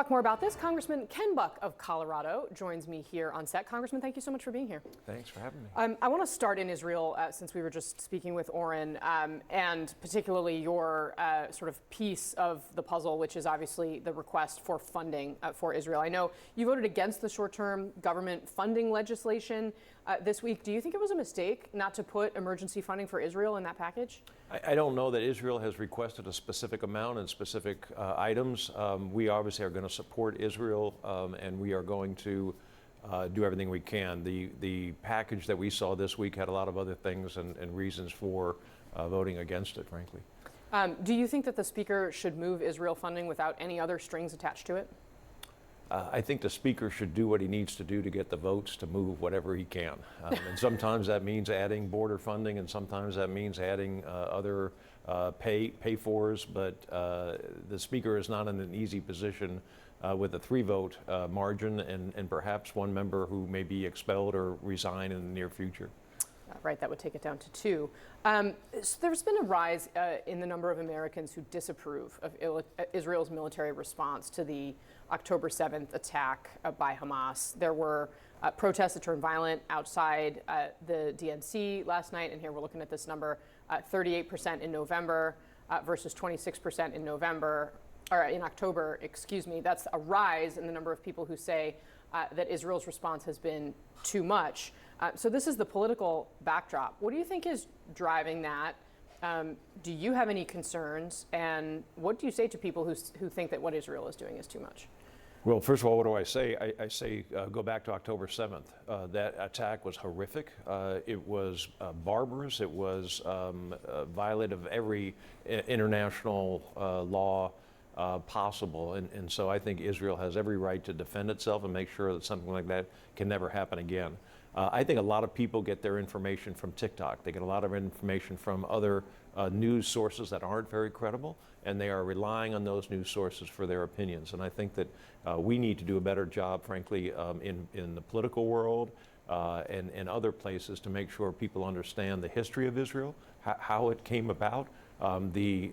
talk more about this, Congressman Ken Buck of Colorado joins me here on set. Congressman, thank you so much for being here. Thanks for having me. I want to start in Israel, since we were just speaking with Oren, and particularly your sort of piece of the puzzle, which is obviously the request for funding for Israel. I know you voted against the short-term government funding legislation this week. Do you think it was a mistake not to put emergency funding for Israel in that package? I don't know that Israel has requested a specific amount and specific items. We obviously are going to support Israel, and we are going to do everything we can. The package that we saw this week had a lot of other things and reasons for voting against it, frankly. Do you think that the Speaker should move Israel funding without any other strings attached to it? I think the Speaker should do what he needs to do to get the votes to move whatever he can. And sometimes that means adding border funding, and sometimes that means adding other pay-fors. But the Speaker is not in an easy position with a 3-vote margin and perhaps one member who may be expelled or resign in the near future. Right, that would take it down to 2. So there's been a rise in the number of Americans who disapprove of Israel's military response to the October 7th attack by Hamas. There were protests that turned violent outside the DNC last night, and here we're looking at this number, 38% in November versus 26% in October, excuse me. That's a rise in the number of people who say that Israel's response has been too much. So this is the political backdrop. What do you think is driving that? Do you have any concerns? And what do you say to people who think that what Israel is doing is too much? Well, first of all, what do I say? I say go back to October 7th. That attack was horrific. It was barbarous. It was violative of every international law possible. And so I think Israel has every right to defend itself and make sure that something like that can never happen again. I think a lot of people get their information from TikTok. They get a lot of information from other news sources that aren't very credible, and they are relying on those news sources for their opinions. And I think that we need to do a better job, frankly, in the political world and other places to make sure people understand the history of Israel, how it came about, the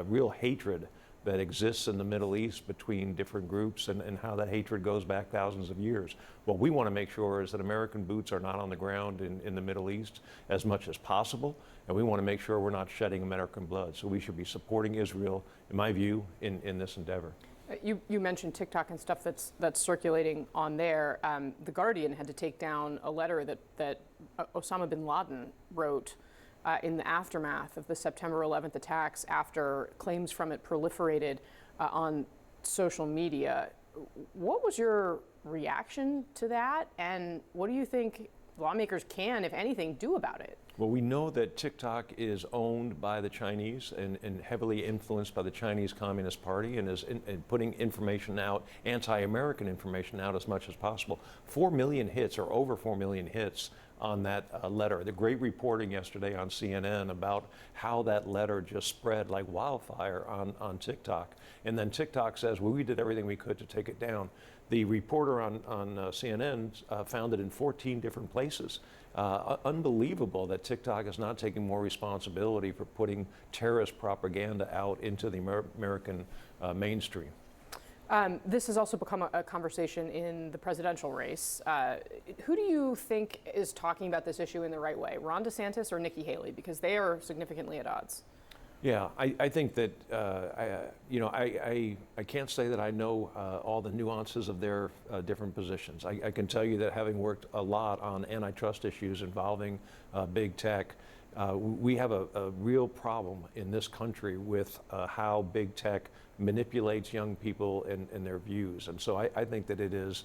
real hatred that exists in the Middle East between different groups and how that hatred goes back thousands of years. What we want to make sure is that American boots are not on the ground in the Middle East as much as possible, and we want to make sure we're not shedding American blood. So we should be supporting Israel, in my view, in this endeavor. You mentioned TikTok and stuff that's circulating on there. The Guardian had to take down a letter that Osama bin Laden wrote in the aftermath of the September 11th attacks, after claims from it proliferated on social media. What was your reaction to that, and what do you think lawmakers can, if anything, do about it? Well, we know that TikTok is owned by the Chinese and heavily influenced by the Chinese Communist Party, and is putting information out, anti-American information out as much as possible. 4 million hits, or over 4 million hits, on that letter. The great reporting yesterday on CNN about how that letter just spread like wildfire on TikTok. And then TikTok says, well, we did everything we could to take it down. The reporter on CNN found it in 14 different places. Unbelievable that TikTok is not taking more responsibility for putting terrorist propaganda out into the American mainstream. This has also become a conversation in the presidential race. Who do you think is talking about this issue in the right way, Ron DeSantis or Nikki Haley? Because they are significantly at odds. Yeah, I think that, I can't say that I know all the nuances of their different positions. I can tell you that, having worked a lot on antitrust issues involving big tech, we have a real problem in this country with how big tech manipulates young people and their views. And so I think that it is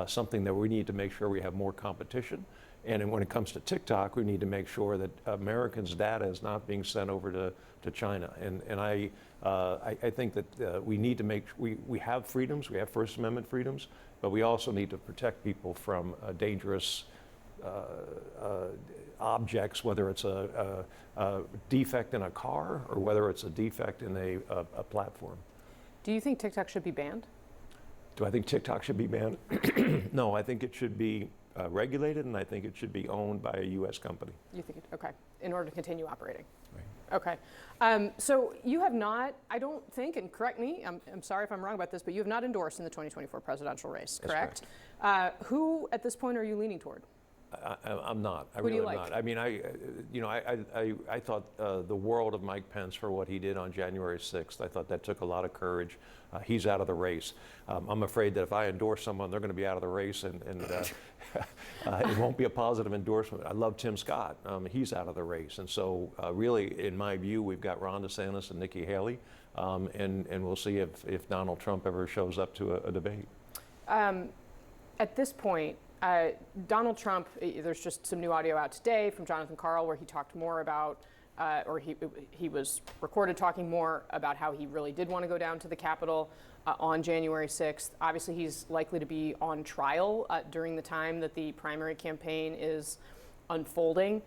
something that we need to make sure we have more competition. And when it comes to TikTok, we need to make sure that Americans' data is not being sent over to China. And I think that we need to we have freedoms, we have First Amendment freedoms, but we also need to protect people from dangerous objects, whether it's a defect in a car or whether it's a defect in a platform. Do you think TikTok should be banned? Do I think TikTok should be banned? No, I think it should be regulated, and I think it should be owned by a U.S. company. You think okay, in order to continue operating? Okay. So you have not, I don't think, and correct me, I'm sorry if I'm wrong about this, but you have not endorsed in the 2024 presidential race, correct? That's Who at this point are you leaning toward? I'm not. I Who do really you am like? not. I mean, I thought the world of Mike Pence for what he did on January 6th. I thought that took a lot of courage. He's out of the race. I'm afraid that if I endorse someone, they're going to be out of the race, and it won't be a positive endorsement. I love Tim Scott. He's out of the race. And so really, in my view, we've got Ron DeSantis and Nikki Haley, and we'll see if Donald Trump ever shows up to a debate. At this point, Donald Trump, there's just some new audio out today from Jonathan Karl where he talked more about, or he was recorded talking more about how he really did want to go down to the Capitol on January 6th. Obviously, he's likely to be on trial during the time that the primary campaign is unfolding.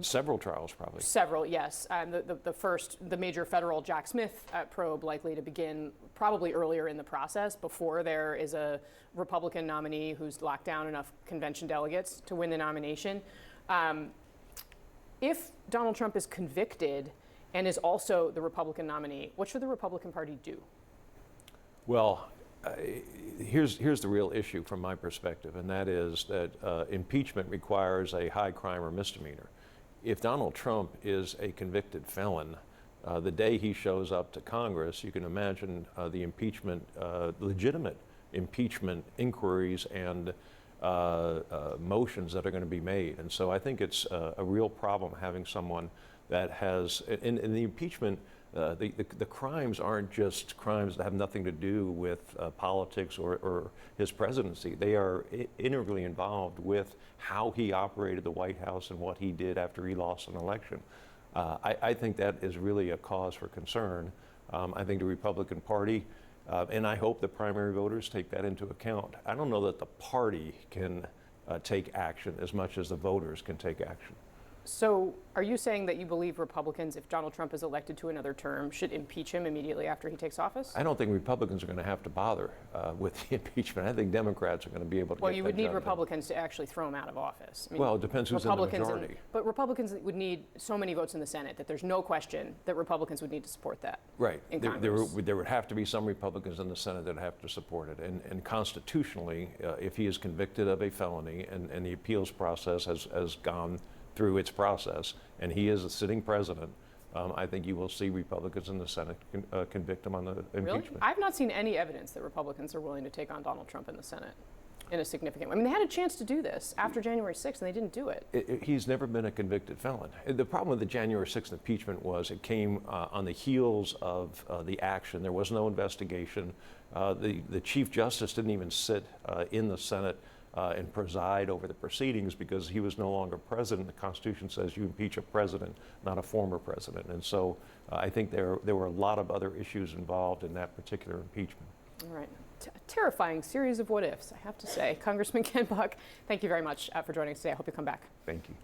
Several trials, probably. Several, yes. The major federal Jack Smith probe likely to begin probably earlier in the process before there is a Republican nominee who's locked down enough convention delegates to win the nomination. If Donald Trump is convicted and is also the Republican nominee, what should the Republican Party do? Well, here's the real issue from my perspective, and that is that impeachment requires a high crime or misdemeanor. If Donald Trump is a convicted felon, the day he shows up to Congress, you can imagine the impeachment, legitimate impeachment inquiries and motions that are going to be made. And so I think it's a real problem having someone that has, in the impeachment, the crimes aren't just crimes that have nothing to do with politics or his presidency. They are integrally involved with how he operated the White House and what he did after he lost an election. I think that is really a cause for concern. I think the Republican Party, and I hope the primary voters take that into account. I don't know that the party can take action as much as the voters can take action. So are you saying that you believe Republicans, if Donald Trump is elected to another term, should impeach him immediately after he takes office? I don't think Republicans are going to have to bother with the impeachment. I think Democrats are going to be able to Well, get you that would need done. Republicans to actually throw him out of office. I mean, Well, it depends who's in the majority. But Republicans would need so many votes in the Senate that there's no question that Republicans would need to support that. Right. In There Congress. would have to be some Republicans in the Senate that have to support it. And constitutionally, if he is convicted of a felony and the appeals process has gone through its process, and he is a sitting president, I think you will see Republicans in the Senate convict him on the Really? impeachment. I've not seen any evidence that Republicans are willing to take on Donald Trump in the Senate in a significant way. I mean, they had a chance to do this after January 6th, and they didn't do it. He's never been a convicted felon. The problem with the January 6th impeachment was it came on the heels of the action. There was no investigation. The Chief Justice didn't even sit in the Senate and preside over the proceedings because he was no longer president. The Constitution says you impeach a president, not a former president. And so I think there were a lot of other issues involved in that particular impeachment. All right. Terrifying series of what ifs, I have to say. Congressman Ken Buck, thank you very much for joining us today. I hope you come back. Thank you.